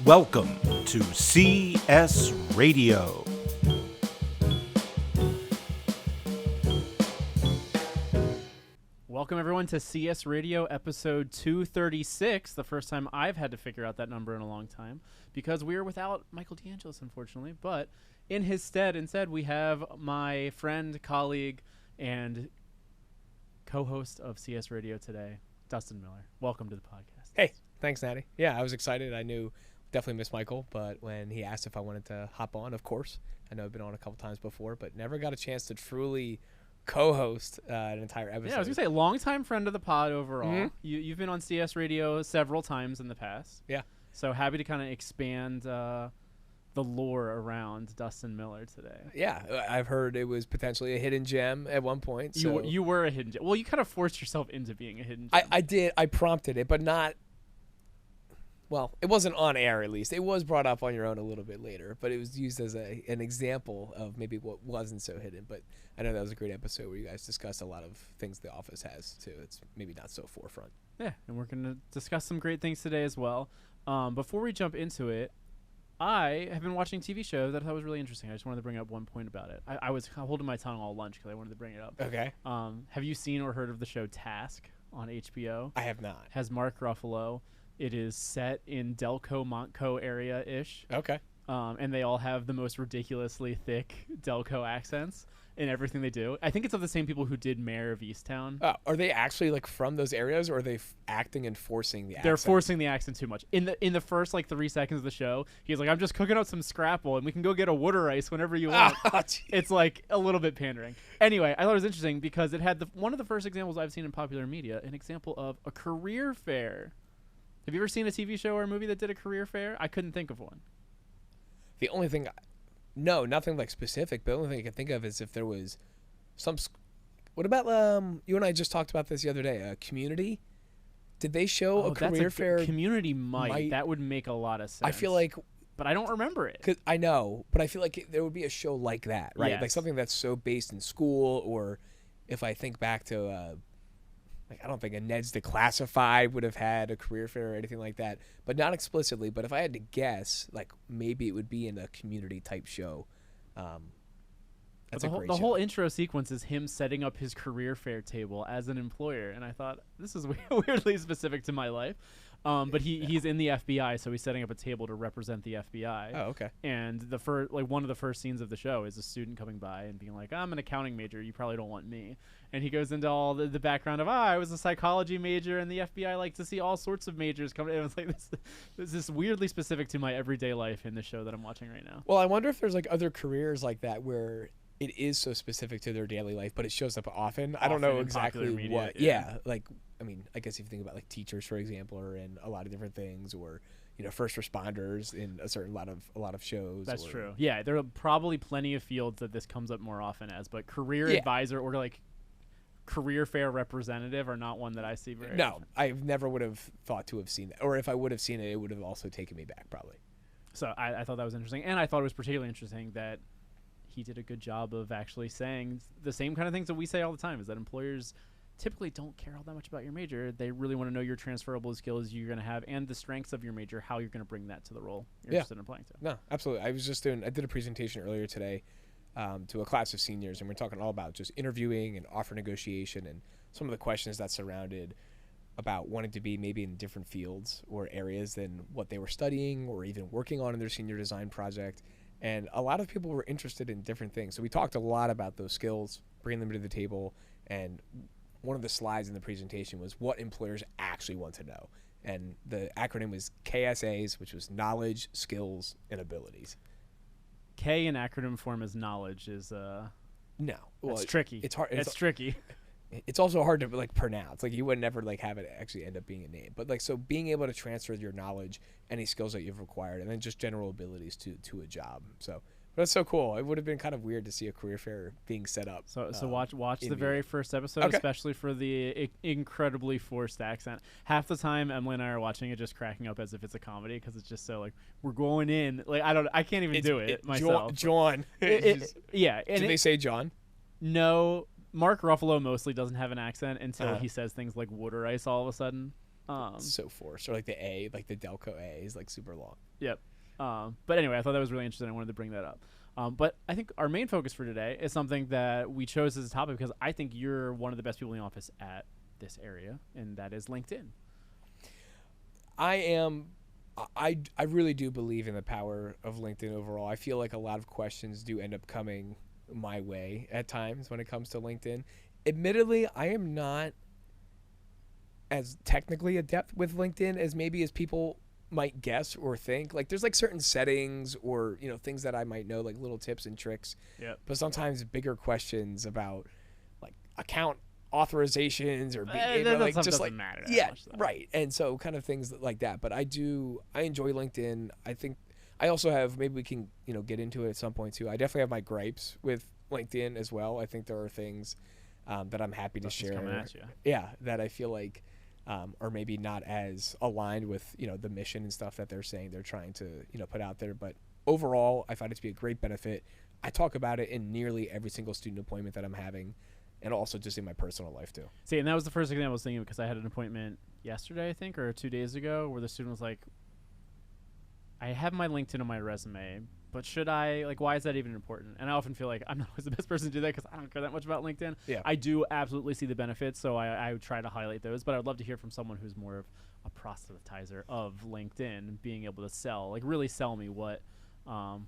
Welcome to CS Radio. Welcome everyone to CS Radio episode 236, the first time I've had to figure out that number in a long time, because we are without Michael DeAngelis, unfortunately, but in his instead, we have my friend, colleague, and co-host of CS Radio today, Dustin Miller. Welcome to the podcast. Hey, thanks, Natty. Yeah, I was excited. I knew definitely missed Michael, but when he asked if I wanted to hop on, of course. I know I've been on a couple times before, but never got a chance to truly co-host an entire episode. Yeah, I was going to say, longtime friend of the pod overall. Mm-hmm. You've been on CS Radio several times in the past. Yeah. So happy to kind of expand the lore around Dustin Miller today. Yeah, I've heard it was potentially a hidden gem at one point. So You were a hidden gem. Well, you kind of forced yourself into being a hidden gem. I did. I prompted it, but not. Well, it wasn't on air, at least. It was brought up on your own a little bit later, but it was used as an example of maybe what wasn't so hidden. But I know that was a great episode where you guys discussed a lot of things The Office has, too. It's maybe not so forefront. Yeah, and we're going to discuss some great things today as well. Before we jump into it, I have been watching a TV show that I thought was really interesting. I just wanted to bring up one point about it. I was holding my tongue all lunch because I wanted to bring it up. Okay. Have you seen or heard of the show Task on HBO? I have not. It has Mark Ruffalo. It is set in Delco, Montco area-ish. Okay. And they all have the most ridiculously thick Delco accents in everything they do. I think it's of the same people who did Mayor of Easttown. Are they actually like from those areas, or are they acting and forcing the accent? They're forcing the accent too much. In the first like 3 seconds of the show, he's like, "I'm just cooking up some scrapple, and we can go get a water ice whenever you want." It's like a little bit pandering. Anyway, I thought it was interesting because it had one of the first examples I've seen in popular media, an example of a career fair. Have you ever seen a TV show or a movie that did a career fair? I couldn't think of one. The only thing, no, nothing like specific, but the only thing I can think of is if there was some. What about you and I just talked about this the other day? Community. Did they show a career fair? Community might. That would make a lot of sense. I feel like, but I don't remember it. 'Cause I know, but I feel like there would be a show like that, right? Yes. Like something that's so based in school, or if I think back to. I don't think a Ned's Declassified would have had a career fair or anything like that, but not explicitly. But if I had to guess, like maybe it would be in a community type show. That's a great show. The whole intro sequence is him setting up his career fair table as an employer, and I thought this is weirdly specific to my life. But he's in the FBI, so he's setting up a table to represent the FBI. Oh, okay. And one of the first scenes of the show is a student coming by and being like, "I'm an accounting major. You probably don't want me." And he goes into all the background of, I was a psychology major, and the FBI like to see all sorts of majors come. And it's like this is weirdly specific to my everyday life in the show that I'm watching right now. Well, I wonder if there's like other careers like that where it is so specific to their daily life, but it shows up often. I don't know exactly media, what. Yeah, like I mean, I guess if you think about like teachers, for example, are in a lot of different things, or first responders in a lot of shows. That's true. Yeah, there are probably plenty of fields that this comes up more often as, but career advisor or like career fair representative are not one that I see very often. I never would have thought to have seen that, or if I would have seen it, it would have also taken me back probably. So I thought that was interesting, and I thought it was particularly interesting that he did a good job of actually saying the same kind of things that we say all the time, is that employers typically don't care all that much about your major. They really want to know your transferable skills you're going to have and the strengths of your major, how you're going to bring that to the role you're interested in applying to. No, absolutely. I did a presentation earlier today to a class of seniors, and we're talking all about just interviewing and offer negotiation and some of the questions that surrounded about wanting to be maybe in different fields or areas than what they were studying or even working on in their senior design project. And a lot of people were interested in different things. So we talked a lot about those skills, bringing them to the table. And one of the slides in the presentation was what employers actually want to know. And the acronym was KSAs, which was knowledge, skills, and abilities. K in acronym form as knowledge is no. Well, it's tricky. It's hard. It's tricky. It's also hard to like pronounce. Like you would never like have it actually end up being a name. But like so being able to transfer your knowledge, any skills that you've acquired, and then just general abilities to a job. So that's so cool. It would have been kind of weird to see a career fair being set up. So watch the very first episode, especially for the incredibly forced accent. Half the time, Emily and I are watching it just cracking up as if it's a comedy because it's just so like we're going in. Like I can't even do it myself. John. Yeah. Did they say John? No. Mark Ruffalo mostly doesn't have an accent until he says things like water ice all of a sudden. So forced. Or like the A, like the Delco A is like super long. Yep. But anyway, I thought that was really interesting. I wanted to bring that up. But I think our main focus for today is something that we chose as a topic because I think you're one of the best people in the office at this area, and that is LinkedIn. I really do believe in the power of LinkedIn overall. I feel like a lot of questions do end up coming my way at times when it comes to LinkedIn. Admittedly, I am not as technically adept with LinkedIn as maybe as people might guess or think. Like there's like certain settings or, you know, things that I might know, like little tips and tricks. Yep. But sometimes bigger questions about like account authorizations or being able to like just like matter much, right. And so kind of things like that. But I enjoy LinkedIn. I think I also have, maybe we can, you know, get into it at some point too. I definitely have my gripes with LinkedIn as well. I think there are things that I'm happy to share. Coming at you. Yeah, that I feel like are maybe not as aligned with, you know, the mission and stuff that they're saying they're trying to, you know, put out there. But overall, I find it to be a great benefit. I talk about it in nearly every single student appointment that I'm having, and also just in my personal life too. See, and that was the first thing I was thinking because I had an appointment yesterday, I think, or 2 days ago, where the student was like, I have my LinkedIn on my resume, but should I, like, why is that even important? And I often feel like I'm not always the best person to do that because I don't care that much about LinkedIn. Yeah. I do absolutely see the benefits, so I would try to highlight those, but I would love to hear from someone who's more of a proselytizer of LinkedIn, being able to sell, like really sell me what are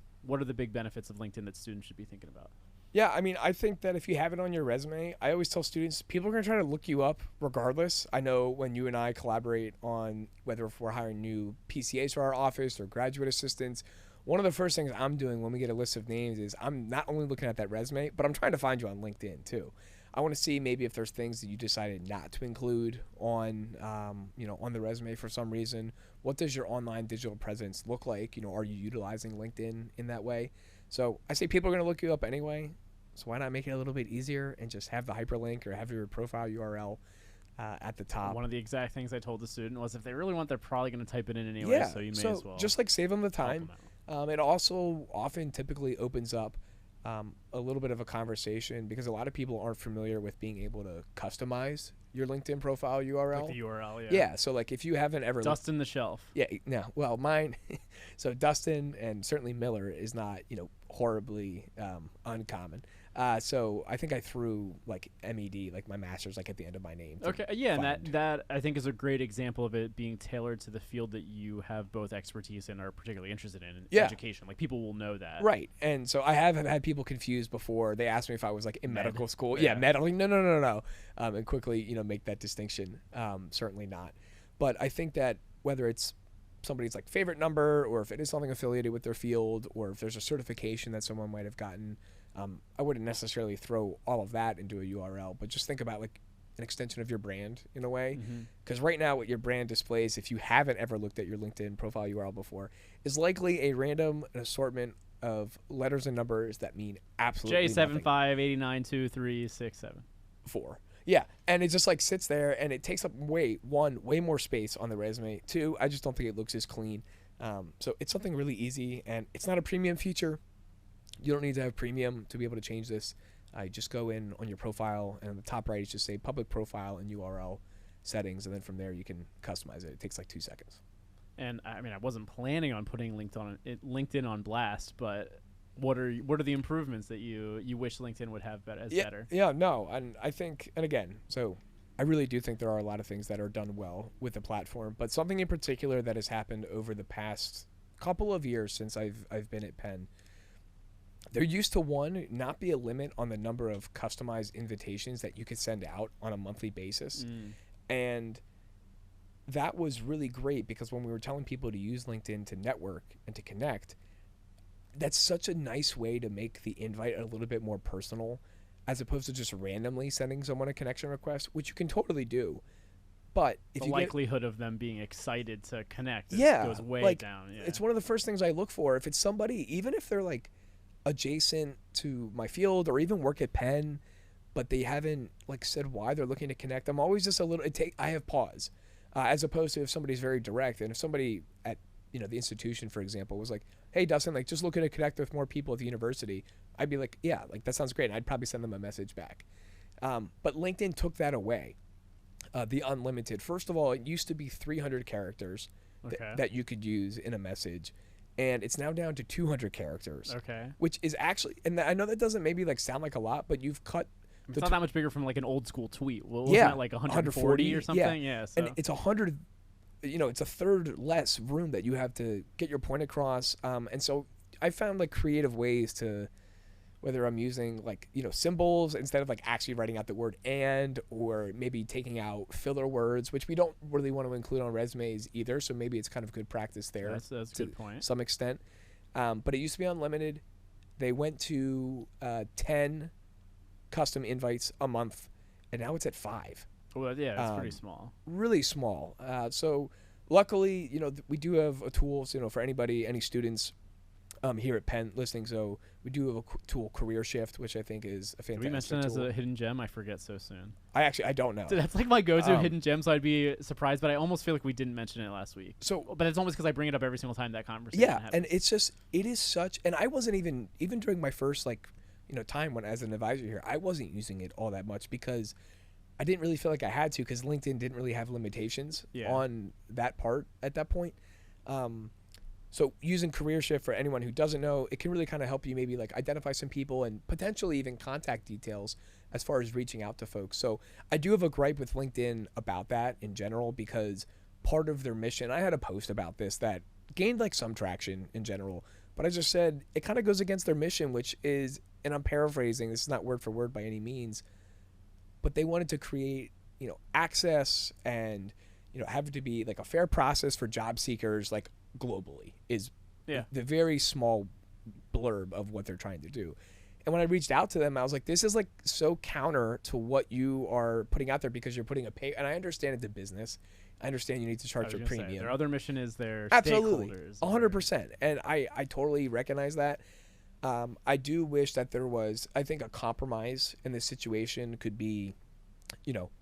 the big benefits of LinkedIn that students should be thinking about? Yeah, I mean, I think that if you have it on your resume, I always tell students, people are going to try to look you up regardless. I know when you and I collaborate on whether if we're hiring new PCAs for our office or graduate assistants, one of the first things I'm doing when we get a list of names is I'm not only looking at that resume, but I'm trying to find you on LinkedIn too. I want to see maybe if there's things that you decided not to include on, on the resume for some reason. What does your online digital presence look like? You know, are you utilizing LinkedIn in that way? So I say people are going to look you up anyway. So why not make it a little bit easier and just have the hyperlink or have your profile URL at the top? One of the exact things I told the student was if they really want, they're probably going to type it in anyway. Yeah, So you may as well just like save them the help time. them out. It also often typically opens up a little bit of a conversation because a lot of people aren't familiar with being able to customize your LinkedIn profile URL. Like the URL, yeah. Yeah, so like if you haven't ever Dustin the Shelf. Yeah, no. Well, mine. So Dustin and certainly Miller is not, horribly uncommon. So I think I threw like MED, like my master's, like at the end of my name. Okay, yeah, and that I think is a great example of it being tailored to the field that you have both expertise in or are particularly interested in education. Like people will know that. Right, and so I have had people confused before. They asked me if I was like in medical school. Yeah, med. Like, no. And quickly, make that distinction. Certainly not. But I think that whether it's somebody's like favorite number or if it is something affiliated with their field or if there's a certification that someone might have gotten, I wouldn't necessarily throw all of that into a URL, but just think about like an extension of your brand in a way. Because right now what your brand displays, if you haven't ever looked at your LinkedIn profile URL before, is likely a random assortment of letters and numbers that mean absolutely nothing. J75892367. 4. Yeah, and it just like sits there and it takes up way more space on the resume. 2, I just don't think it looks as clean. So it's something really easy, and it's not a premium feature. You don't need to have premium to be able to change this. Just go in on your profile, and on the top right, it's just say public profile and URL settings, and then from there you can customize it. It takes like 2 seconds. And I mean, I wasn't planning on putting LinkedIn on blast, but what are the improvements that you wish LinkedIn would have better? Yeah, no, and I think, and again, so I really do think there are a lot of things that are done well with the platform, but something in particular that has happened over the past couple of years since I've been at Penn. There used to not be a limit on the number of customized invitations that you could send out on a monthly basis, and that was really great because when we were telling people to use LinkedIn to network and to connect, that's such a nice way to make the invite a little bit more personal as opposed to just randomly sending someone a connection request, which you can totally do. But if the likelihood of them being excited to connect goes way like, down. Yeah. It's one of the first things I look for. If it's somebody, even if they're like adjacent to my field or even work at Penn, but they haven't like said why they're looking to connect, I'm always just a little, I have pause. As opposed to if somebody's very direct, and if somebody at the institution, for example, was like, hey, Dustin, like just looking to connect with more people at the university, I'd be like, yeah, like that sounds great. And I'd probably send them a message back. But LinkedIn took that away. the unlimited. First of all, it used to be 300 characters Okay. that you could use in a message, and it's now down to 200 characters. Okay. Which is actually, and I know that doesn't maybe like sound like a lot, but you've cut. It's not that much bigger from like an old school tweet. Well, Yeah, wasn't that like 140 or something? Yeah. So. And it's 100. It's a third less room that you have to get your point across. And so I found like creative ways to, whether I'm using like, symbols instead of like actually writing out the word and, or maybe taking out filler words, which we don't really want to include on resumes either. So maybe it's kind of good practice there. That's a good point. Some extent. But it used to be unlimited. They went to 10 custom invites a month, and now it's at 5. Well, yeah, it's pretty small. Really small. So luckily, we do have a tool, for anybody, any students here at Penn listening. So we do have a tool, Career Shift, which I think is a fantastic Did we mention it as tool. a hidden gem? I forget so soon. I don't know. So that's like my go-to hidden gem, so I'd be surprised, but I almost feel like we didn't mention it last week. So, but it's almost because I bring it up every single time that conversation yeah, happens. and it is such, and I wasn't even during my first time when as an advisor here, I wasn't using it all that much because I didn't really feel like I had to, because LinkedIn didn't really have limitations on that part at that point. So using Career Shift, for anyone who doesn't know, it can really kind of help you maybe like identify some people and potentially even contact details as far as reaching out to folks. So I do have a gripe with LinkedIn about that in general, because part of their mission, I had a post about this that gained like some traction in general, but I just said it kind of goes against their mission, which is, and I'm paraphrasing, this is not word for word by any means, but they wanted to create, access and, have it to be like a fair process for job seekers, like globally, is the very small blurb of what they're trying to do. And when I reached out to them, I was like, this is like so counter to what you are putting out there, because you're putting and I understand it's a business. I understand you need to charge a premium. Their other mission is their absolutely stakeholders. 100%. And I totally recognize that. I do wish that there was, I think, a compromise in this situation could be,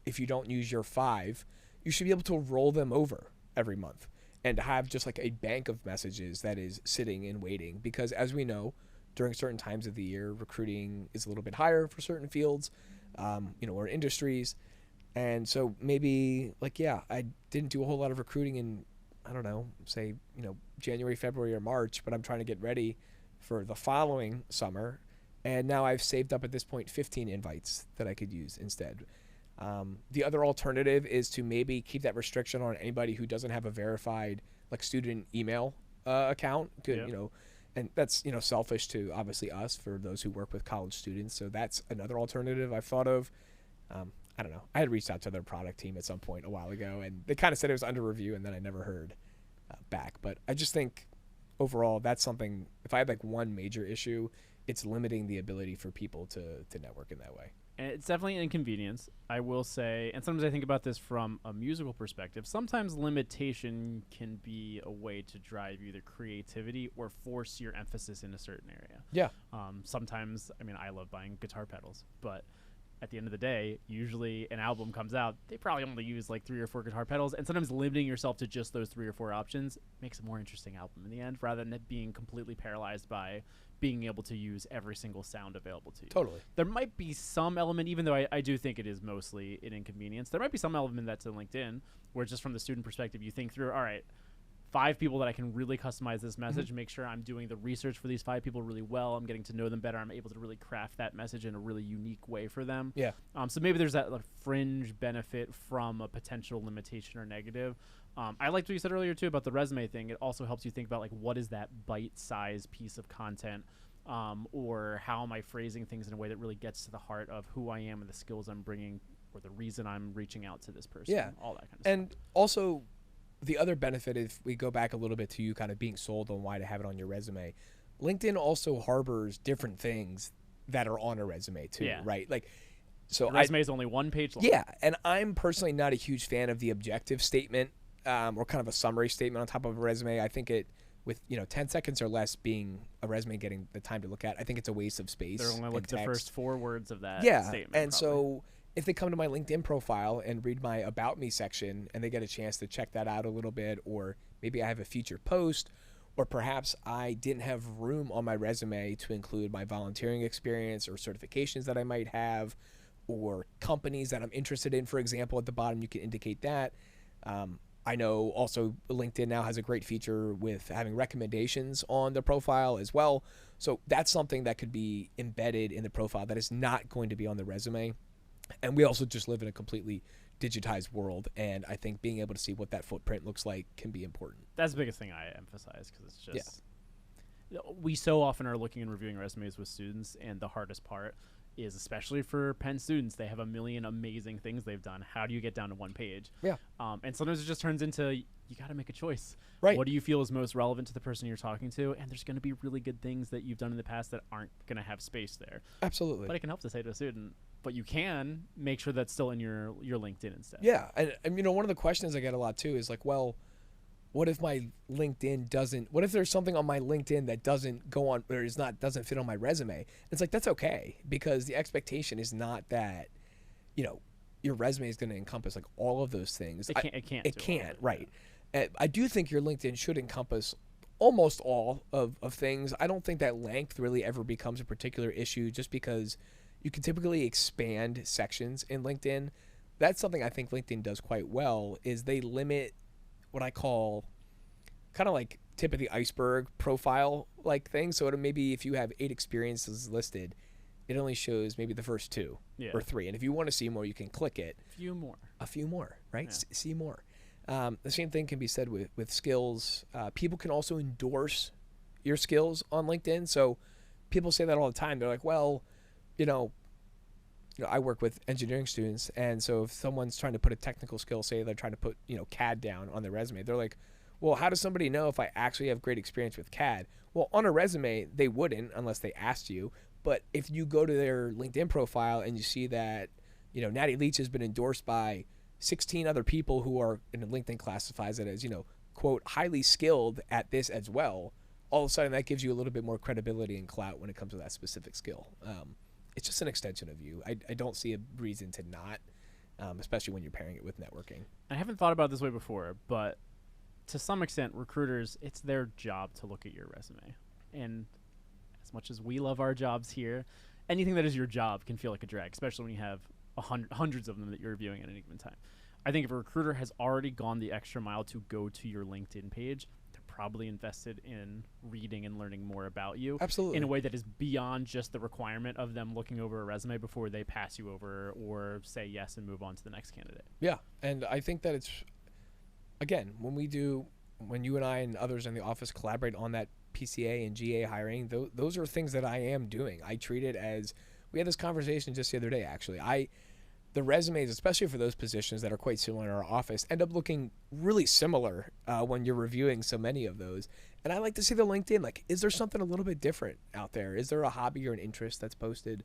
if you don't use your 5, you should be able to roll them over every month and have just like a bank of messages that is sitting and waiting. Because as we know, during certain times of the year, recruiting is a little bit higher for certain fields, or industries. And so maybe I didn't do a whole lot of recruiting in, I don't know, say, January, February, or March, but I'm trying to get ready for the following summer. And now I've saved up at this point 15 invites that I could use instead. The other alternative is to maybe keep that restriction on anybody who doesn't have a verified student email account. And that's selfish to obviously us, for those who work with college students. So that's another alternative I've thought of. I don't know. I had reached out to their product team at some point a while ago, and they kind of said it was under review, and then I never heard back. But I just think overall that's something. If I had one major issue, it's limiting the ability for people to network in that way. And it's definitely an inconvenience, I will say. And sometimes I think about this from a musical perspective. Sometimes limitation can be a way to drive either creativity or force your emphasis in a certain area. Yeah. Sometimes, I love buying guitar pedals, but at the end of the day, usually an album comes out, they probably only use 3 or 4 guitar pedals, and sometimes limiting yourself to just those 3 or 4 options makes a more interesting album in the end, rather than it being completely paralyzed by being able to use every single sound available to you. Totally. There might be some element, even though I do think it is mostly an inconvenience, there might be some element that's in LinkedIn where just from the student perspective, you think through, all right, 5 people that I can really customize this message, make sure I'm doing the research for these 5 people really well, I'm getting to know them better, I'm able to really craft that message in a really unique way for them. Yeah. So maybe there's that fringe benefit from a potential limitation or negative. I liked what you said earlier too about the resume thing. It also helps you think about what is that bite-sized piece of content, or how am I phrasing things in a way that really gets to the heart of who I am and the skills I'm bringing, or the reason I'm reaching out to this person. Yeah. All that kind of and stuff. Also, the other benefit, if we go back a little bit to you kind of being sold on why to have it on your resume, LinkedIn also harbors different things that are on a resume too, right? So the resume is only 1 page long. Yeah, and I'm personally not a huge fan of the objective statement, or kind of a summary statement on top of a resume. I think it, with 10 seconds or less being a resume getting the time to look at, I think it's a waste of space. They're only and the text. first 4 words of that statement. And probably. so if they come to my LinkedIn profile and read my About Me section and they get a chance to check that out a little bit, or maybe I have a featured post, or perhaps I didn't have room on my resume to include my volunteering experience or certifications that I might have, or companies that I'm interested in. For example, at the bottom, you can indicate that. I know also LinkedIn now has a great feature with having recommendations on the profile as well. So that's something that could be embedded in the profile that is not going to be on the resume. And we also just live in a completely digitized world. And I think being able to see what that footprint looks like can be important. That's the biggest thing I emphasize, because it's just we so often are looking and reviewing resumes with students, and the hardest part is, especially for Penn students, they have a million amazing things they've done. How do you get down to one page? Yeah. And sometimes it just turns into, you got to make a choice. Right. What do you feel is most relevant to the person you're talking to? And there's going to be really good things that you've done in the past that aren't going to have space there. Absolutely. But it can help to say to a student, but you can make sure that's still in your LinkedIn instead. Yeah. And you know, one of the questions I get a lot too is like, well, what if my LinkedIn doesn't, what if there's something on my LinkedIn that doesn't go on, or is not, doesn't fit on my resume? It's like, that's okay, because the expectation is not that, you know, your resume is going to encompass like all of those things. It can't, right. I do think your LinkedIn should encompass almost all of things. I don't think that length really ever becomes a particular issue, just because you can typically expand sections in LinkedIn. That's something I think LinkedIn does quite well, is they limit what I call kind of like tip of the iceberg profile like thing. So maybe if you have 8 experiences listed, it only shows maybe the first 2 or 3. And if you want to see more, you can click it. A few more, right? Yeah. See more. The same thing can be said with skills. People can also endorse your skills on LinkedIn. So people say that all the time. They're like, well, you know, I work with engineering students, and so if someone's trying to put a technical skill, say they're trying to put, you know, CAD down on their resume, they're like, well, how does somebody know if I actually have great experience with CAD? Well, on a resume, they wouldn't unless they asked you. But if you go to their LinkedIn profile and you see that, you know, Natty Leach has been endorsed by 16 other people who are, in LinkedIn classifies it as, you know, quote, highly skilled at this as well, all of a sudden that gives you a little bit more credibility and clout when it comes to that specific skill. It's just an extension of you. I don't see a reason to not, especially when you're pairing it with networking. I haven't thought about it this way before, but to some extent, recruiters, it's their job to look at your resume. And as much as we love our jobs here, anything that is your job can feel like a drag, especially when you have hundreds of them that you're reviewing at any given time. I think if a recruiter has already gone the extra mile to go to your LinkedIn page, they're probably invested in reading and learning more about you. Absolutely. In a way that is beyond just the requirement of them looking over a resume before they pass you over or say yes and move on to the next candidate. Yeah, and I think that it's, again, when you and I and others in the office collaborate on that PCA and GA hiring, those are things that I am doing. I treat it as, we had this conversation just the other day, actually. The resumes, especially for those positions that are quite similar in our office, end up looking really similar when you're reviewing so many of those. And I like to see the LinkedIn, like, is there something a little bit different out there? Is there a hobby or an interest that's posted?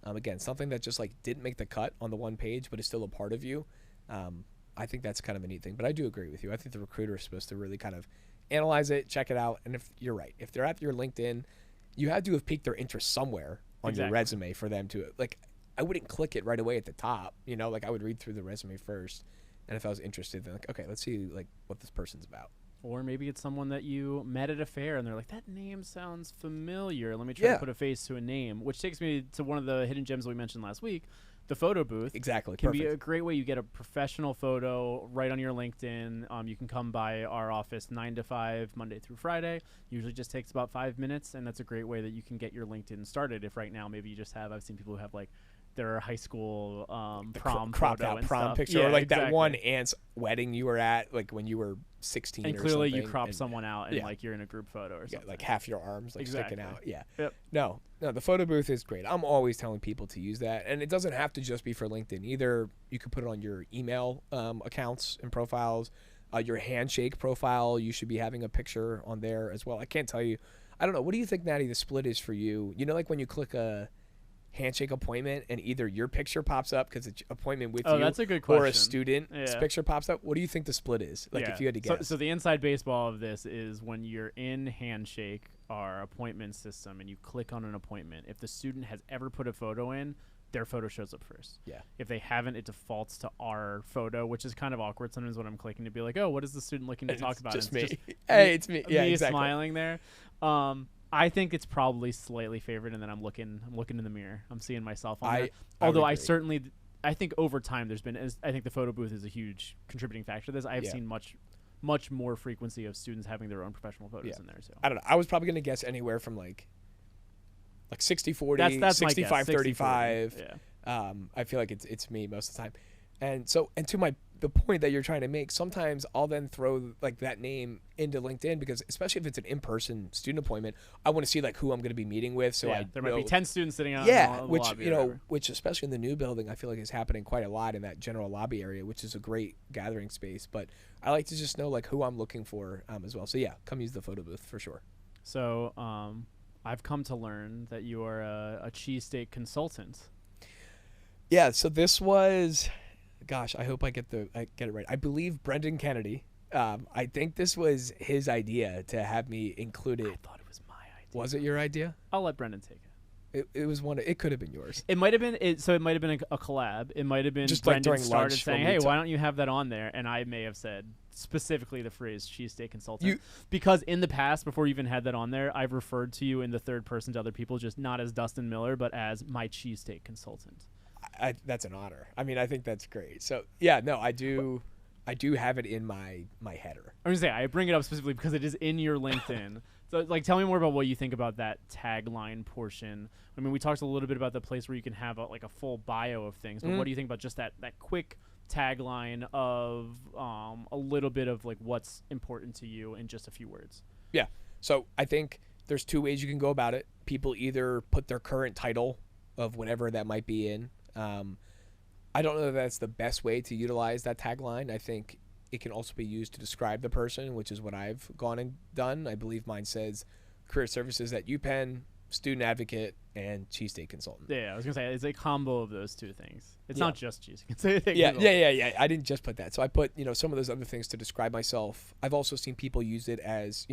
Again, something that just like didn't make the cut on the one page, but is still a part of you. I think that's kind of a neat thing. But I do agree with you. I think the recruiter is supposed to really kind of analyze it, check it out. And if you're right, if they're at your LinkedIn, you have to have piqued their interest somewhere on your resume for them to, like, I wouldn't click it right away at the top, you know, like I would read through the resume first. And if I was interested, then like, okay, let's see like what this person's about. Or maybe it's someone that you met at a fair and they're like, that name sounds familiar. Let me try to put a face to a name, which takes me to one of the hidden gems we mentioned last week, the photo booth. Exactly. Can be a great way. You get a professional photo right on your LinkedIn. You can come by our office 9 to 5, Monday through Friday. Usually just takes about 5 minutes, and that's a great way that you can get your LinkedIn started. If right now maybe you just have, I've seen people who have like their high school prom cropped photo out and prom stuff. picture, yeah, or like exactly. that one aunt's wedding you were at, like when you were 16 and or clearly something. you crop and someone out and like you're in a group photo or something. like half your arms like sticking out. Yeah. Yep. No, the photo booth is great. I'm always telling people to use that, and it doesn't have to just be for LinkedIn either. You could put it on your email accounts and profiles, your handshake profile. You should be having a picture on there as well. I can't tell you. I don't know. What do you think, Natty, the split is for you? You know, like when you click a handshake appointment and either your picture pops up because it's appointment with you, that's a good question. or a student's picture pops up. What do you think the split is? Like if you had to guess. So the inside baseball of this is when you're in Handshake, our appointment system, and you click on an appointment. If the student has ever put a photo in, their photo shows up first. Yeah. If they haven't, it defaults to our photo, which is kind of awkward sometimes when I'm clicking to be like, oh, what is the student looking to talk about? Just me. Just hey, it's me. Yeah, me exactly. smiling there. I think it's probably slightly favored, and then I'm looking in the mirror. I'm seeing myself on there. I Although would I agree. certainly, I think over time there's been, I think the photo booth is a huge contributing factor to this. I have Yeah. seen much more frequency of students having their own professional photos Yeah. in there. So I don't know. I was probably going to guess anywhere from like 60-40, that's my guess, 65-35. 60-40, yeah. I feel like it's me most of the time. And so, and to the point that you're trying to make, sometimes I'll then throw like that name into LinkedIn because especially if it's an in-person student appointment, I want to see like who I'm going to be meeting with. So Yeah, there might be 10 students sitting out. yeah, in the which lobby you or know, whatever. which especially in the new building, I feel like is happening quite a lot in that general lobby area, which is a great gathering space. But I like to just know like who I'm looking for as well. So yeah, come use the photo booth for sure. So I've come to learn that you are a cheesesteak consultant. Yeah, so this was, gosh, I hope I get it right. I believe Brendan Kennedy. I think this was his idea to have me include I it. thought it was my idea. Was it your idea? I'll let Brendan take it. It was one. It could have been yours. It might have been so. It might have been a collab. It might have been Just, like, Brendan during started lunch saying, when we "Hey, took- why don't you have that on there?" And I may have said specifically the phrase "cheesesteak consultant" You- because in the past, before you even had that on there, I've referred to you in the third person to other people, just not as Dustin Miller, but as my cheesesteak consultant. That's an honor. I mean, I think that's great. So yeah, no, I do have it in my header. I'm gonna say I bring it up specifically because it is in your LinkedIn. So, like, tell me more about what you think about that tagline portion. I mean, we talked a little bit about the place where you can have a full bio of things, but what do you think about just that quick tagline of a little bit of like what's important to you in just a few words? Yeah. So I think there's two ways you can go about it. People either put their current title of whatever that might be in. I don't know that that's the best way to utilize that tagline. I think it can also be used to describe the person, which is what I've gone and done. I believe mine says career services at UPenn, student advocate, and cheesesteak consultant. Yeah, I was gonna say it's a combo of those two things. It's Yeah. not just cheese. You can say it. Yeah. I didn't just put that. So I put, some of those other things to describe myself. I've also seen people use it as,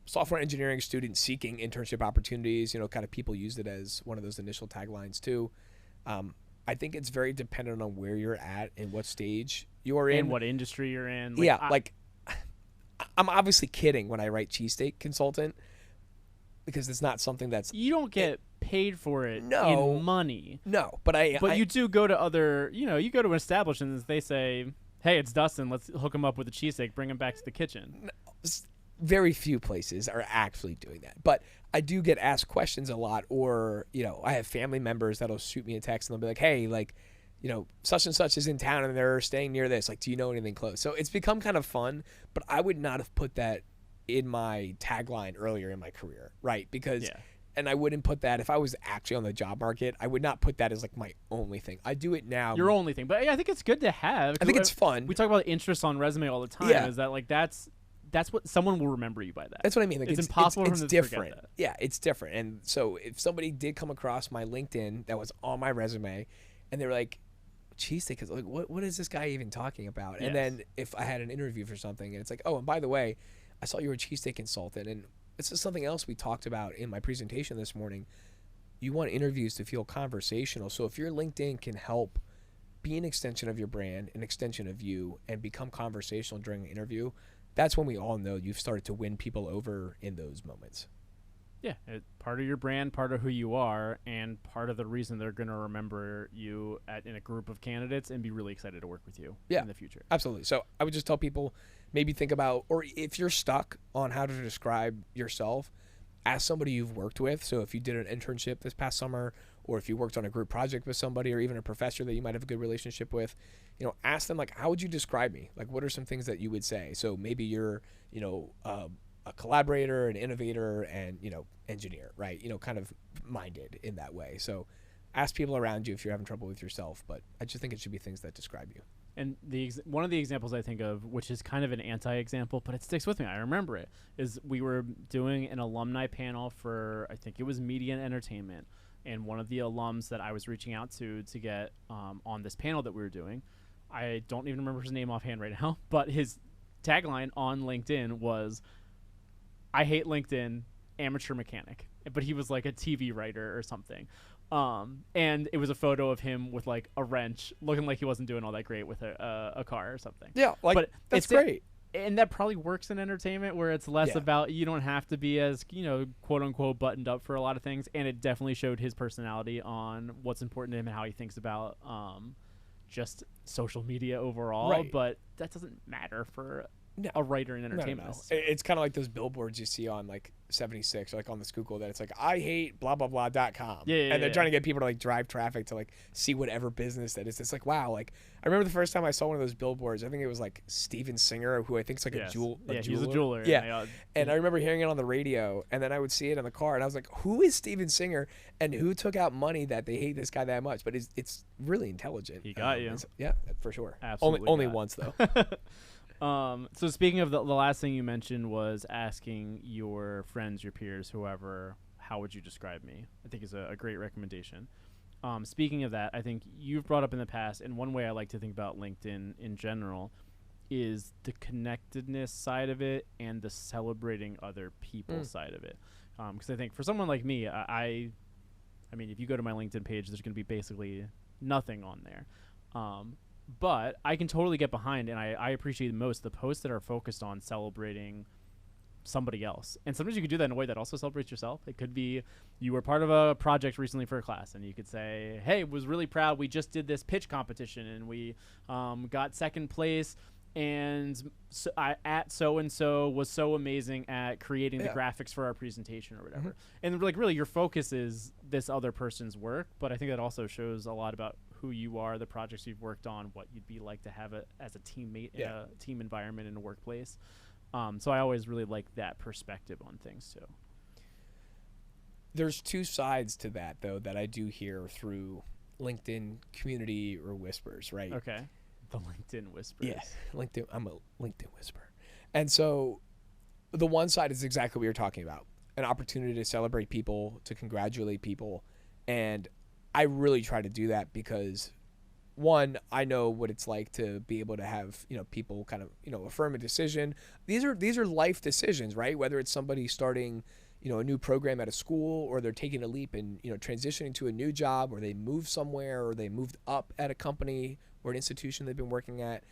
software engineering student seeking internship opportunities. Kind of people use it as one of those initial taglines too. I think it's very dependent on where you're at and what stage you're in. And what industry you're in. I'm obviously kidding when I write cheesesteak consultant because it's not something that's you don't get paid for it No. in money. no, but You do go to other, you go to establishments. They say, "Hey, it's Dustin. Let's hook him up with a cheesesteak. Bring him back to the kitchen." very few places are actually doing that. But I do get asked questions a lot, or I have family members that'll shoot me a text and they'll be like, "Hey, like, such and such is in town and they're staying near this. Like, do you know anything close?" So it's become kind of fun. But I would not have put that in my tagline earlier in my career, right? Because. Yeah. And I wouldn't put that if I was actually on the job market. I would not put that as like my only thing. I do it now. Your only thing, but yeah, I think it's good to have. I think it's fun. We talk about interests on resume all the time. Yeah. Is that like that's what someone will remember you by that. That's what I mean. Like It's impossible for it's them to forget different. that. Yeah, it's different. And so if somebody did come across my LinkedIn that was on my resume, and they were like, "Cheesesteak," is like, what is this guy even talking about? Yes. And then if I had an interview for something, and it's like, "Oh, and by the way, I saw you were a cheesesteak consultant," and this is something else we talked about in my presentation this morning. You want interviews to feel conversational. So if your LinkedIn can help be an extension of your brand, an extension of you, and become conversational during an interview, that's when we all know you've started to win people over in those moments. Yeah, part of your brand, part of who you are, and part of the reason they're going to remember you in a group of candidates and be really excited to work with you Yeah. in the future. Absolutely. So I would just tell people, maybe think about, or if you're stuck on how to describe yourself, ask somebody you've worked with. So if you did an internship this past summer, or if you worked on a group project with somebody, or even a professor that you might have a good relationship with, ask them, like, how would you describe me? Like, what are some things that you would say? So maybe you're, a collaborator, an innovator, and, engineer, right? Kind of minded in that way. So ask people around you if you're having trouble with yourself, but I just think it should be things that describe you. And one of the examples I think of, which is kind of an anti-example, but it sticks with me, I remember it, is we were doing an alumni panel for, I think it was Media and Entertainment, and one of the alums that I was reaching out to get on this panel that we were doing, I don't even remember his name offhand right now, but his tagline on LinkedIn was, "I hate LinkedIn, amateur mechanic." But he was like a TV writer or something. And it was a photo of him with like a wrench, looking like he wasn't doing all that great with a car or something. Yeah, like, But that's it's great. and that probably works in entertainment where it's less Yeah. about, you don't have to be as, quote unquote buttoned up for a lot of things. And it definitely showed his personality on what's important to him and how he thinks about just social media overall. Right. But that doesn't matter for No. a writer in No, entertainment. It's kind of like those billboards you see on like 76 or like on the Schuylkill that it's like, I hate blah, blah, blah.com. Yeah, and they're trying to get people to like drive traffic to like see whatever business that is. It's like, wow. Like I remember the first time I saw one of those billboards, I think it was like Steven Singer, who I think is like Yes. a jeweler. He's a jeweler. Yeah. And I remember hearing it on the radio, and then I would see it in the car, and I was like, who is Steven Singer, and who took out money that they hate this guy that much? But it's really intelligent. He got you. Yeah, for sure. Absolutely Only got. once, though. So speaking of the last thing you mentioned was asking your friends, your peers, whoever, how would you describe me? I think is a great recommendation. Speaking of that, I think you've brought up in the past, and one way I like to think about LinkedIn in general is the connectedness side of it and the celebrating other people side of it. Because I think for someone like me, I mean, if you go to my LinkedIn page, there's going to be basically nothing on there. But I can totally get behind, and I appreciate most the posts that are focused on celebrating somebody else. And sometimes you could do that in a way that also celebrates yourself. It could be you were part of a project recently for a class, and you could say, hey, was really proud. We just did this pitch competition, and we got second place. And at so-and-so was so amazing at creating the graphics for our presentation or whatever. And like really your focus is this other person's work, but I think that also shows a lot about who you are, the projects you've worked on, what you'd be like to have it as a teammate in a team environment in a workplace. So I always really like that perspective on things too. There's two sides to that, though, that I do hear through LinkedIn community or whispers, right? Okay. The LinkedIn whispers. Yeah, LinkedIn. I'm a LinkedIn whisperer. And so the one side is exactly what you're talking about, an opportunity to celebrate people, to congratulate people. And I really try to do that because, one, I know what it's like to be able to have, people kind of, affirm a decision. These are life decisions, right? Whether it's somebody starting, a new program at a school, or they're taking a leap and, transitioning to a new job, or they move somewhere, or they moved up at a company or an institution they've been working at.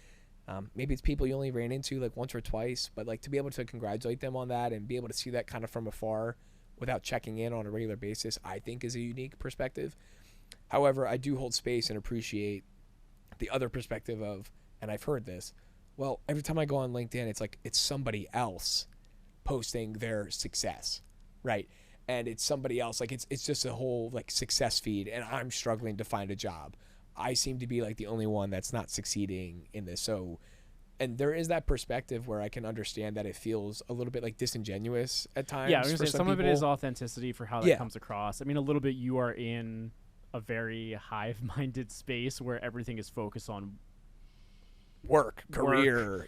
Maybe it's people you only ran into like once or twice, but like to be able to congratulate them on that and be able to see that kind of from afar without checking in on a regular basis, I think is a unique perspective. However, I do hold space and appreciate the other perspective of, and I've heard this, well, every time I go on LinkedIn, it's like it's somebody else posting their success, right? And it's somebody else, like it's just a whole like success feed, and I'm struggling to find a job. I seem to be like the only one that's not succeeding in this. So, and there is that perspective where I can understand that it feels a little bit like disingenuous at times. Yeah, I was gonna say some of it is people. authenticity for how that comes across. I mean, a little bit you are in a very hive-minded space where everything is focused on work, career,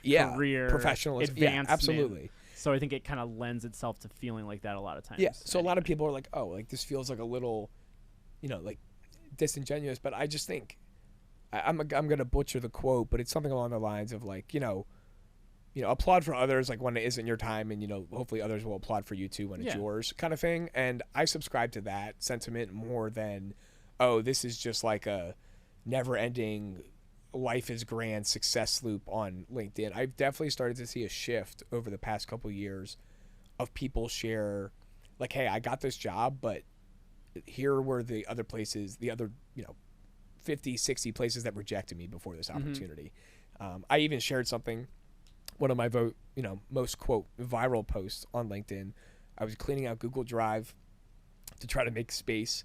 professionalism, advancement. absolutely. So I think it kind of lends itself to feeling like that a lot of times. Yeah. So a lot of people are like, oh, like this feels like a little, like disingenuous. But I just think I'm gonna butcher the quote, but it's something along the lines of like, applaud for others like when it isn't your time, and hopefully others will applaud for you too when it's yours, kind of thing. And I subscribe to that sentiment more than, oh, this is just like a never-ending life is grand success loop on LinkedIn. I've definitely started to see a shift over the past couple years of people share like, hey, I got this job, but here were the other places, the other, 50, 60 places that rejected me before this opportunity. I even shared something, one of my most quote viral posts on LinkedIn. I was cleaning out Google Drive to try to make space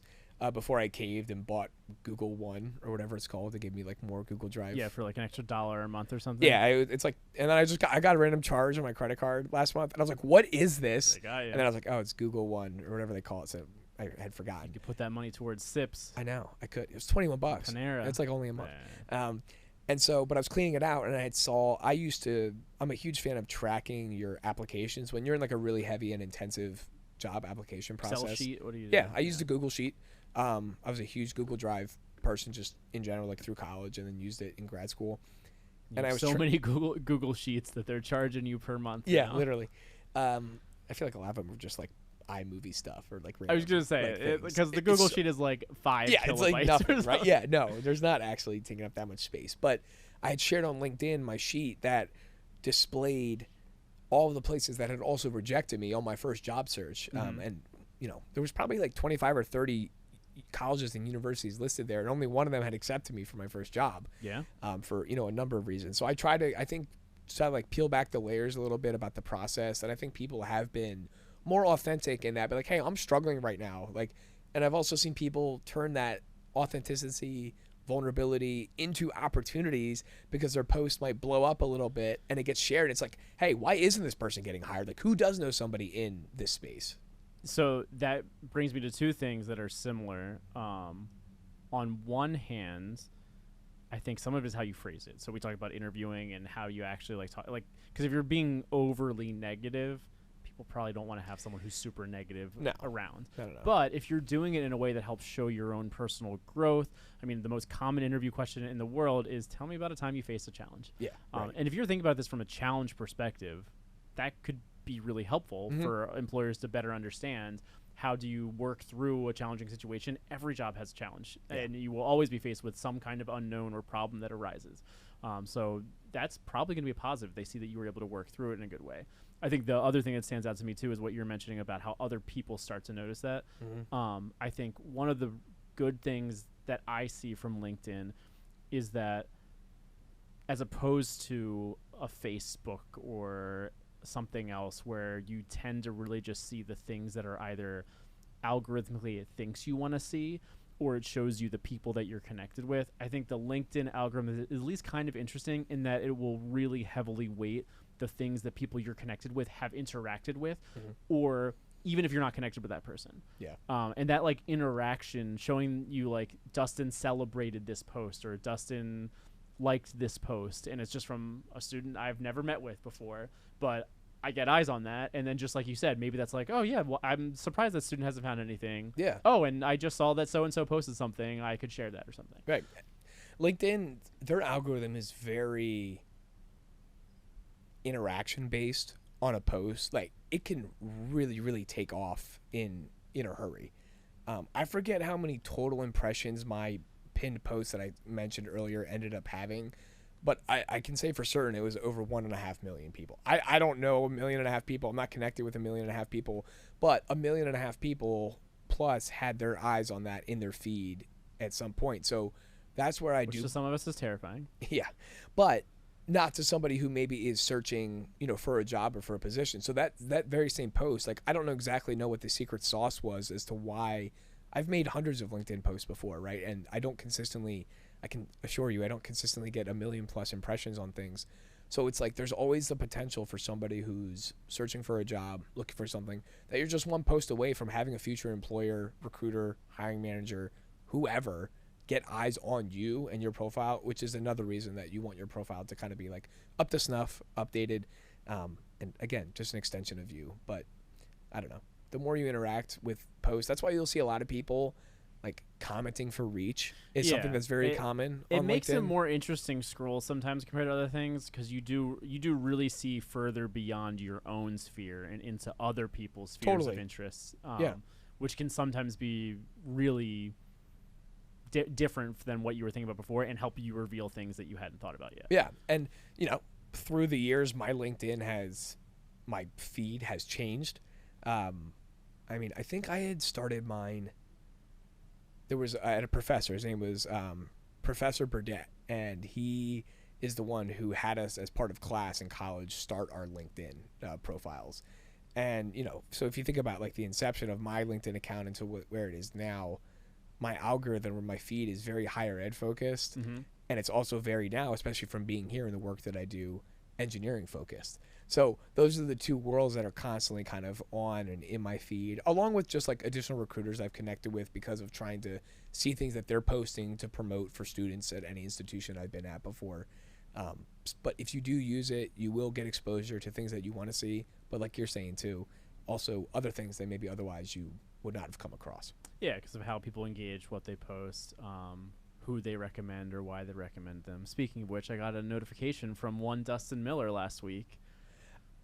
before I caved and bought Google One or whatever it's called. They gave me like more Google Drive. Yeah, for like an extra $1 a month or something. Yeah, it's like, and then I got a random charge on my credit card last month, and I was like, what is this? And then I was like, oh, it's Google One or whatever they call it. So I had forgotten. You could put that money towards SIPs. I know, I could. It was $21. Panera. It's like only a month. Yeah. And so, but I was cleaning it out, and I'm a huge fan of tracking your applications when you're in like a really heavy and intensive job application process. Excel sheet? What do you do? Yeah, I used a Google Sheet. I was a huge Google Drive person just in general, like through college, and then used it in grad school. And I was many Google Sheets that they're charging you per month. Yeah, literally. I feel like a lot of them are just like iMovie stuff or like. I was gonna say because the Google Sheet is like 5 kilobytes. It's like nothing, right? Yeah, no, there's not actually taking up that much space. But I had shared on LinkedIn my sheet that displayed all of the places that had also rejected me on my first job search. And, there was probably like 25 or 30 colleges and universities listed there, and only one of them had accepted me for my first job. Yeah. For, a number of reasons. So I try to, like peel back the layers a little bit about the process. And I think people have been more authentic in that, but like, hey, I'm struggling right now. Like, and I've also seen people turn that authenticity, vulnerability into opportunities because their post might blow up a little bit and it gets shared. It's like, hey, why isn't this person getting hired? Like, who does know somebody in this space? So that brings me to two things that are similar. On one hand, I think some of it is how you phrase it. So we talk about interviewing and how you actually like talk, like, because if you're being overly negative, people probably don't want to have someone who's super negative around. No. But if you're doing it in a way that helps show your own personal growth, I mean, the most common interview question in the world is, tell me about a time you faced a challenge. Yeah. Right. And if you're thinking about this from a challenge perspective, that could be really helpful for employers to better understand how do you work through a challenging situation. Every job has a challenge, and you will always be faced with some kind of unknown or problem that arises. So that's probably going to be a positive. They see that you were able to work through it in a good way. I think the other thing that stands out to me, too, is what you're mentioning about how other people start to notice that. I think one of the good things that I see from LinkedIn is that as opposed to a Facebook or something else where you tend to really just see the things that are either algorithmically it thinks you want to see or it shows you the people that you're connected with. I think the LinkedIn algorithm is at least kind of interesting in that it will really heavily weight the things that people you're connected with have interacted with, or even if you're not connected with that person. Yeah. And that like interaction showing you like Dustin celebrated this post or Dustin liked this post, and it's just from a student I've never met with before, but I get eyes on that. And then just like you said, maybe that's like, oh yeah, well, I'm surprised that student hasn't found anything. Yeah. Oh, and I just saw that so-and-so posted something. I could share that or something. Right. LinkedIn, their algorithm is very interaction based on a post. Like, it can really, really take off in a hurry. I forget how many total impressions my pinned post that I mentioned earlier ended up having, but I can say for certain it was over 1.5 million people. I don't know 1.5 million people. I'm not connected with 1.5 million people, but 1.5 million people plus had their eyes on that in their feed at some point. So that's where Which to some of us is terrifying. Yeah, but not to somebody who maybe is searching, for a job or for a position. So that very same post, like, I don't know what the secret sauce was as to why. I've made hundreds of LinkedIn posts before, right? And I can assure you, I don't consistently get 1 million plus impressions on things. So it's like there's always the potential for somebody who's searching for a job, looking for something, that you're just one post away from having a future employer, recruiter, hiring manager, whoever, get eyes on you and your profile, which is another reason that you want your profile to kind of be like up to snuff, updated, and again, just an extension of you. But I don't know. The more you interact with posts, that's why you'll see a lot of people like commenting for reach is something that's very common. It on makes LinkedIn. a more interesting scroll sometimes compared to other things because you do really see further beyond your own sphere and into other people's spheres of interest. Which can sometimes be really different than what you were thinking about before and help you reveal things that you hadn't thought about yet. Yeah, and through the years, my feed has changed. I think I had started mine. I had a professor. His name was Professor Burdett, and he is the one who had us as part of class in college start our LinkedIn profiles. And so if you think about like the inception of my LinkedIn account until where it is now, my algorithm or my feed is very higher ed focused, and it's also very now, especially from being here in the work that I do, engineering focused. So those are the two worlds that are constantly kind of on and in my feed, along with just like additional recruiters I've connected with because of trying to see things that they're posting to promote for students at any institution I've been at before. But if you do use it, you will get exposure to things that you want to see. But like you're saying too, also other things that maybe otherwise you would not have come across. Yeah, because of how people engage, what they post, who they recommend or why they recommend them. Speaking of which, I got a notification from one Dustin Miller last week.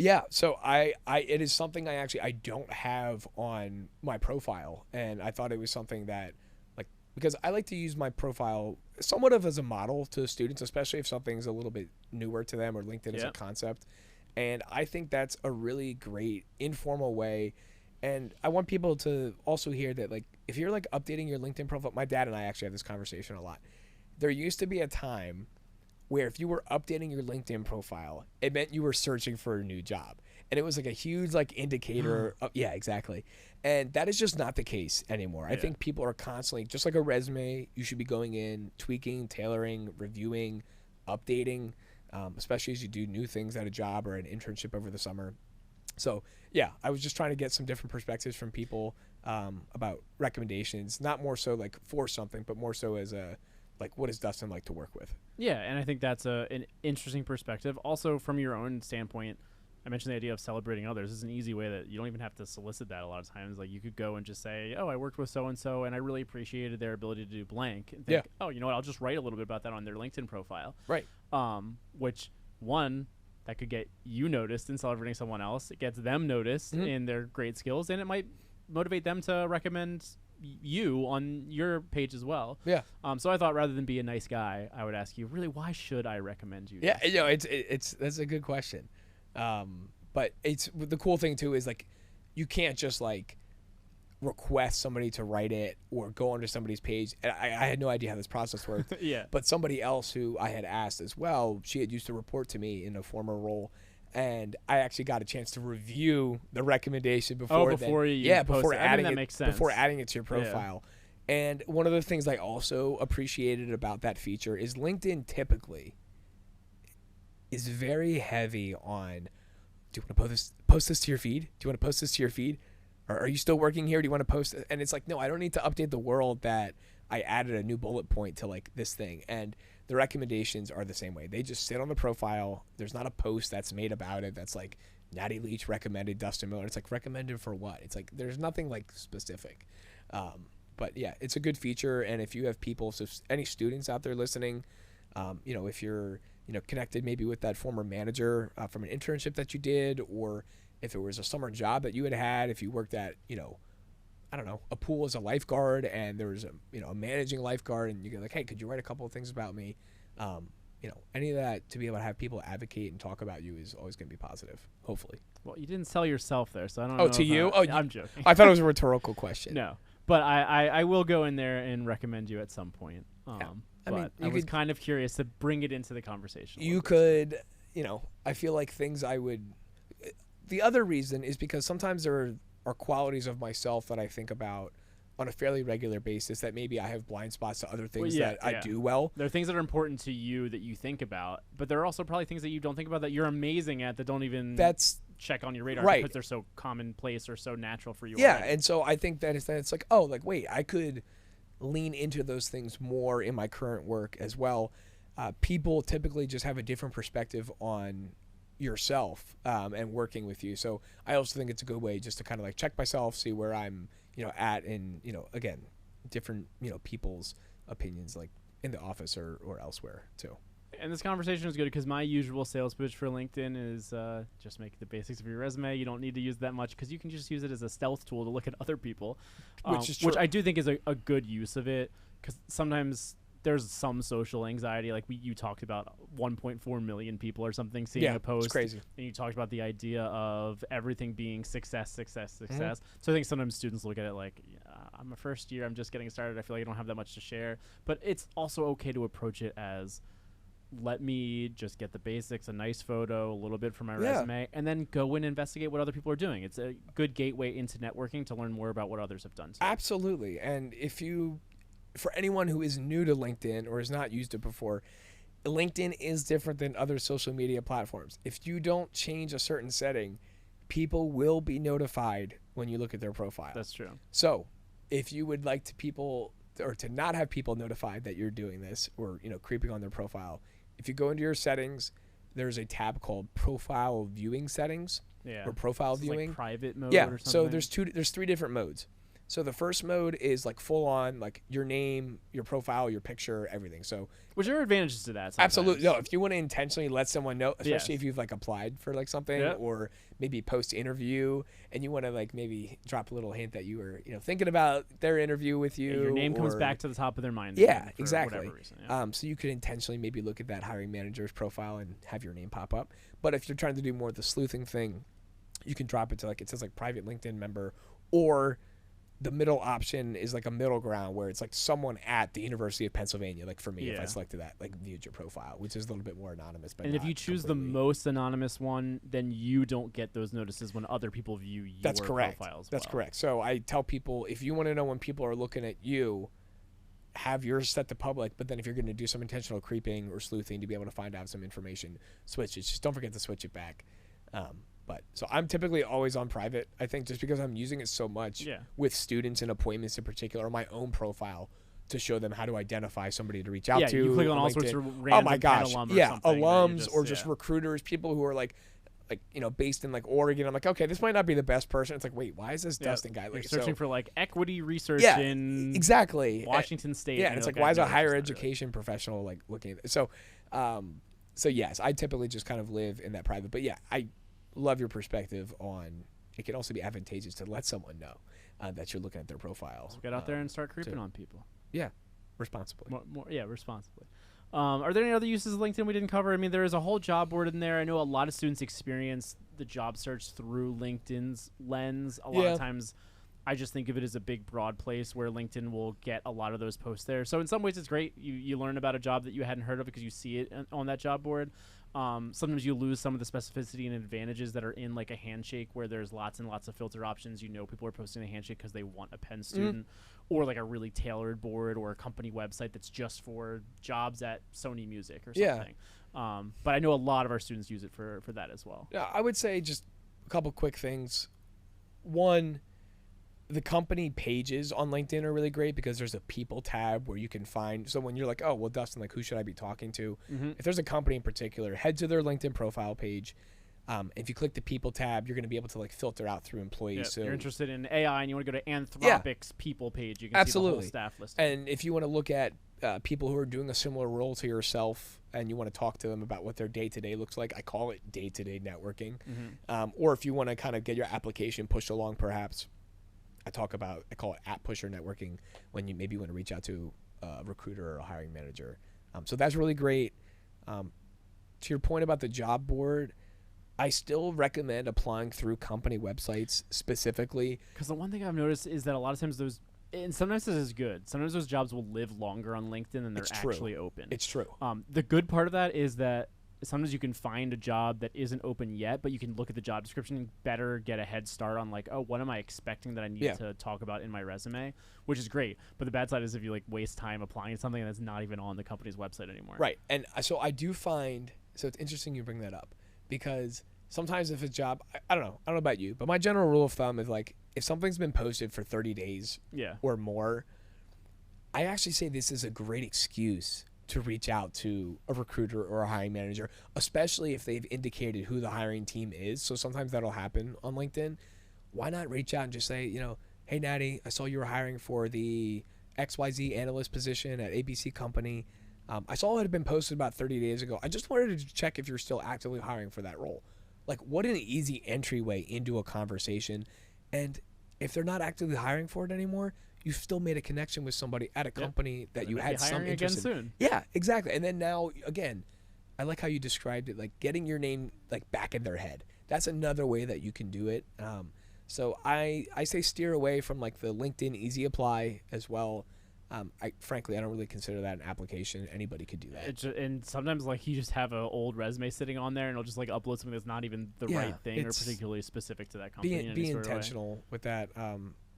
Yeah, so it is something I don't have on my profile, and I thought it was something that like because I like to use my profile somewhat of as a model to students, especially if something's a little bit newer to them or LinkedIn is a concept. And I think that's a really great informal way. And I want people to also hear that, like, if you're like updating your LinkedIn profile, my dad and I actually have this conversation a lot. There used to be a time where if you were updating your LinkedIn profile, it meant you were searching for a new job. And it was like a huge like indicator of, yeah, exactly. And that is just not the case anymore. I think people are constantly, just like a resume, you should be going in, tweaking, tailoring, reviewing, updating, especially as you do new things at a job or an internship over the summer. So yeah, I was just trying to get some different perspectives from people about recommendations, not more so like for something, but more so as a, like, what does Dustin like to work with? Yeah, and I think that's an interesting perspective. Also, from your own standpoint, I mentioned the idea of celebrating others. This is an easy way that you don't even have to solicit that a lot of times. Like, you could go and just say, oh, I worked with so-and-so, and I really appreciated their ability to do blank. And think, oh, you know what, I'll just write a little bit about that on their LinkedIn profile. Right. Which, one, that could get you noticed in celebrating someone else. It gets them noticed in their great skills, and it might motivate them to recommend you on your page as well. Yeah. So I thought, rather than be a nice guy, I would ask you, really, why should I recommend you? Yeah, you know, it's that's a good question. But it's the cool thing too is, like, you can't just like request somebody to write it or go onto somebody's page. And I had no idea how this process worked. Yeah. But somebody else who I had asked as well, she had used to report to me in a former role. And I actually got a chance to review the recommendation before. Before adding that it, makes sense. before adding it to your profile. Yeah. And one of the things I also appreciated about that feature is LinkedIn typically is very heavy on, do you want to post this to your feed? Do you want to post this to your feed? Or are you still working here? Do you want to post it? And it's like, no, I don't need to update the world that I added a new bullet point to like this thing. And the recommendations are the same way. They just sit on the profile. There's not a post that's made about it that's like Natty Leach recommended Dustin Miller. It's like, recommended for what? It's like, there's nothing like specific. But yeah, it's a good feature. And if you have people, so any students out there listening, you know, if you're, you know, connected maybe with that former manager from an internship that you did, or if it was a summer job that you had, if you worked at, you know, I don't know, a pool as a lifeguard and there was a, you know, a managing lifeguard, and you go like, hey, could you write a couple of things about me? You know, any of that, to be able to have people advocate and talk about you is always going to be positive, hopefully. Well, you didn't sell yourself there, so I don't know. Oh, to you? I'm joking. I thought it was a rhetorical question. No, but I will go in there and recommend you at some point. Yeah. But I was kind of curious to bring it into the conversation. You could, you know, I feel like things I would. The other reason is because sometimes there are qualities of myself that I think about on a fairly regular basis that maybe I have blind spots to other things that I do well. There are things that are important to you that you think about, but there are also probably things that you don't think about that you're amazing at that don't even check on your radar because they're so commonplace or so natural for you. Yeah, already. and so I think that it's like, oh, like, wait, I could lean into those things more in my current work as well. People typically just have a different perspective on yourself and working with you. So I also think it's a good way just to kind of like check myself, see where I'm, you know, at, and, you know, again, different, you know, people's opinions like in the office or elsewhere too. And this conversation was good because my usual sales pitch for LinkedIn is just make the basics of your resume. You don't need to use that much because you can just use it as a stealth tool to look at other people, which is true. Which I do think is a good use of it, because sometimes there's some social anxiety. Like you talked about 1.4 million people or something seeing a post. It's crazy. And you talked about the idea of everything being success. Mm-hmm. So I think sometimes students look at it like, I'm a first year, I'm just getting started, I feel like I don't have that much to share. But it's also okay to approach it as, let me just get the basics, a nice photo, a little bit from my resume, and then go and investigate what other people are doing. It's a good gateway into networking to learn more about what others have done too. Absolutely. And for anyone who is new to LinkedIn or has not used it before, LinkedIn is different than other social media platforms. If you don't change a certain setting, people will be notified when you look at their profile. That's true. So if you would like to not have people notified that you're doing this or, you know, creeping on their profile, if you go into your settings, there's a tab called profile viewing settings or profile viewing. Like private mode or something. So there's three different modes. So the first mode is like full on, like your name, your profile, your picture, everything. So Which there are advantages to that. absolutely. No, sometimes. if you want to intentionally let someone know, especially Yes. if you've like applied for like something Yep. or maybe post interview and you want to like maybe drop a little hint that you were, thinking about their interview with you. Yeah, your name comes or- back to the top of their mind. Yeah, again for exactly. Whatever reason, yeah. So you could intentionally maybe look at that hiring manager's profile and have your name pop up. But if you're trying to do more of the sleuthing thing, you can drop it to like, it says like private LinkedIn member, or the middle option is like a middle ground where it's like someone at the University of Pennsylvania. Like for me, if I Yeah. selected that, like viewed your profile, which is a little bit more anonymous. But And if not you choose the completely. most anonymous one, then you don't get those notices when other people view your That's correct. profile as That's well. correct. So I tell people, if you want to know when people are looking at you, have yours set to public. But then if you're going to do some intentional creeping or sleuthing to be able to find out some information, switch it. Just don't forget to switch it back. But so I'm typically always on private. I think just because I'm using it so much Yeah. with students and appointments in particular, or my own profile to show them how to identify somebody to reach out Yeah, to. you click on all sorts LinkedIn. of random Oh my gosh, alum or yeah, something that you alums or just yeah. recruiters, people who are like based in like Oregon. I'm like, okay, this might not be the best person. It's like, wait, why is this Yeah, Dustin guy? You're Like, searching so, for like equity research yeah, in exactly. Washington State. Yeah, and and it's you're like, why is I a know, higher it's just not really. education professional like looking at it? So yes, I typically just kind of live in that private. But yeah, I love your perspective on. It can also be advantageous to let someone know that you're looking at their profile. Get out there and start creeping so- on people. Yeah, responsibly. Yeah, responsibly. Are there any other uses of LinkedIn we didn't cover? I mean, there is a whole job board in there. I know a lot of students experience the job search through LinkedIn's lens. A lot Yeah. of times, I just think of it as a big, broad place where LinkedIn will get a lot of those posts there. So in some ways, it's great. You learn about a job that you hadn't heard of because you see it on that job board. Sometimes you lose some of the specificity and advantages that are in like a Handshake where there's lots and lots of filter options. You know, people are posting a Handshake because they want a Penn student, or like a really tailored board or a company website that's just for jobs at Sony Music or Yeah. something. But I know a lot of our students use it for that as well. Yeah, I would say just a couple quick things. One, the company pages on LinkedIn are really great because there's a people tab where you can find. So when you're like, oh, well, Dustin, like, who should I be talking to? If there's a company in particular, head to their LinkedIn profile page. If you click the people tab, you're going to be able to like filter out through employees. Yeah, So you're interested in AI and you want to go to Anthropic's people page. You can see the Absolutely. whole staff list. And if you want to look at people who are doing a similar role to yourself and you want to talk to them about what their day-to-day looks like, I call it day-to-day networking. Or if you want to kind of get your application pushed along, perhaps, I call it app pusher networking when you maybe want to reach out to a recruiter or a hiring manager. So that's really great. To your point about the job board, I still recommend applying through company websites specifically. Because the one thing I've noticed is that a lot of times and sometimes this is good. Sometimes those jobs will live longer on LinkedIn than they're It's true. actually open. It's true. The good part of that is that sometimes you can find a job that isn't open yet, but you can look at the job description and better get a head start on like, oh, what am I expecting that I need Yeah. to talk about in my resume, which is great. But the bad side is if you like waste time applying to something that's not even on the company's website anymore. Right. And so I do find, so it's interesting you bring that up because sometimes if a job, I don't know about you, but my general rule of thumb is like, if something's been posted for 30 days Yeah. or more, I actually say this is a great excuse to reach out to a recruiter or a hiring manager, especially if they've indicated who the hiring team is. So sometimes that'll happen on LinkedIn. Why not reach out and just say, hey, Natty, I saw you were hiring for the XYZ analyst position at ABC Company. I saw it had been posted about 30 days ago. I just wanted to check if you're still actively hiring for that role. Like, what an easy entryway into a conversation. And if they're not actively hiring for it anymore, you've still made a connection with somebody at a company that They you might had be some hiring interest again in. soon. Yeah, exactly. And then now, again, I like how you described it, like getting your name like back in their head. That's another way that you can do it. So I say steer away from like the LinkedIn Easy Apply as well. Frankly, I don't really consider that an application. Anybody could do that. And sometimes like you just have an old resume sitting on there and it'll just like upload something that's not even the Yeah, right thing or it's- particularly specific to that company. in any Be sort of way. intentional with that.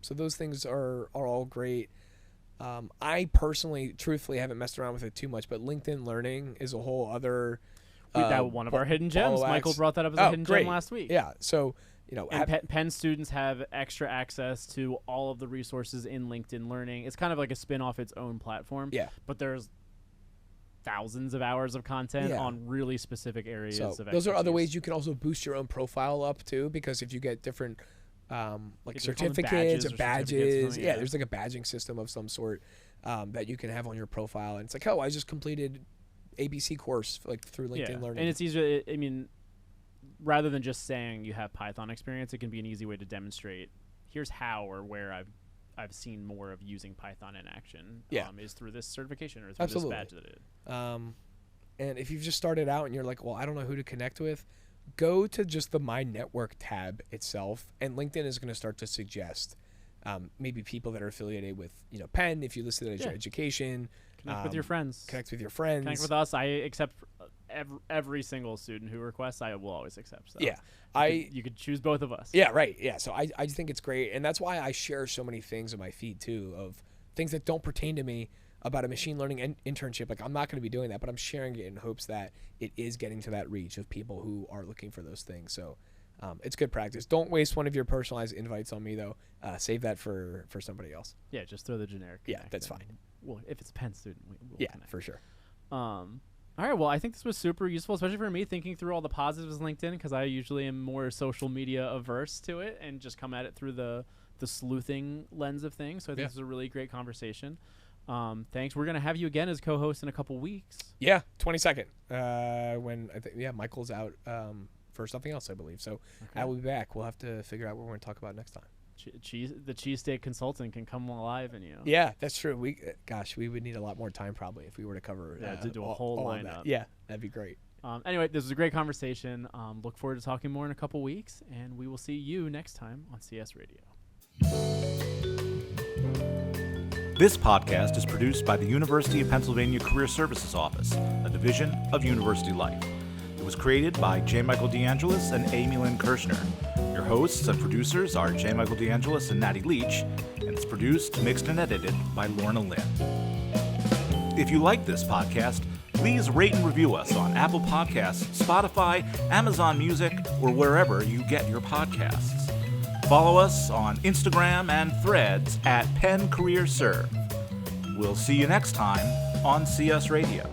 So those things are all great. I personally, truthfully, haven't messed around with it too much, but LinkedIn Learning is a whole other. That one of our hidden gems. ball of Michael wax. brought that up as a hidden great. gem last week. Yeah. So And Penn students have extra access to all of the resources in LinkedIn Learning. It's kind of like a spin-off its own platform. Yeah. But there's thousands of hours of content Yeah. on really specific areas So of those are other expertise. ways you can also boost your own profile up too, because if you get different like They call them certificates badges or or badges. certificates, Yeah, there's like a badging system of some sort that you can have on your profile, and it's like, oh, I just completed ABC course like through LinkedIn Learning. And it's easier. I mean, rather than just saying you have Python experience, it can be an easy way to demonstrate. Here's how or where I've seen more of using Python in action. Is through this certification or through Absolutely. this badge that it. And if you've just started out and you're like, well, I don't know who to connect with, go to just the My Network tab itself, and LinkedIn is going to start to suggest maybe people that are affiliated with, Penn, if you listed it as your education. Connect with your friends. Connect with your friends. Connect with us. I accept every single student who requests. I will always accept. So Yeah. you could choose both of us. Yeah, right. Yeah. So I think it's great. And that's why I share so many things in my feed too, of things that don't pertain to me about a machine learning internship. Like, I'm not going to be doing that, but I'm sharing it in hopes that it is getting to that reach of people who are looking for those things. So it's good practice. Don't waste one of your personalized invites on me though. Save that for somebody else. Yeah, just throw the generic. Yeah, connect that's in. fine. Well, if it's a Penn student, we'll Yeah, connect. for sure. All right. Well, I think this was super useful, especially for me thinking through all the positives of LinkedIn, because I usually am more social media averse to it and just come at it through the sleuthing lens of things. So I think this is a really great conversation. Thanks. We're gonna have you again as co-host in a couple weeks. Yeah, 22nd. When I think Michael's out for something else, I believe. So I will be back. We'll have to figure out what we're going to talk about next time. The cheesesteak consultant can come alive in you. Yeah, that's true. We would need a lot more time probably if we were to cover to do a whole all of lineup. that. Yeah, that'd be great. Anyway, this was a great conversation. Look forward to talking more in a couple weeks, and we will see you next time on CS Radio. This podcast is produced by the University of Pennsylvania Career Services Office, a division of University Life. It was created by J. Michael DeAngelis and Amy Lynn Kirshner. Your hosts and producers are J. Michael DeAngelis and Natty Leach, and it's produced, mixed, and edited by Lorna Lynn. If you like this podcast, please rate and review us on Apple Podcasts, Spotify, Amazon Music, or wherever you get your podcasts. Follow us on Instagram and Threads at Penn Career Serve. We'll see you next time on CS Radio.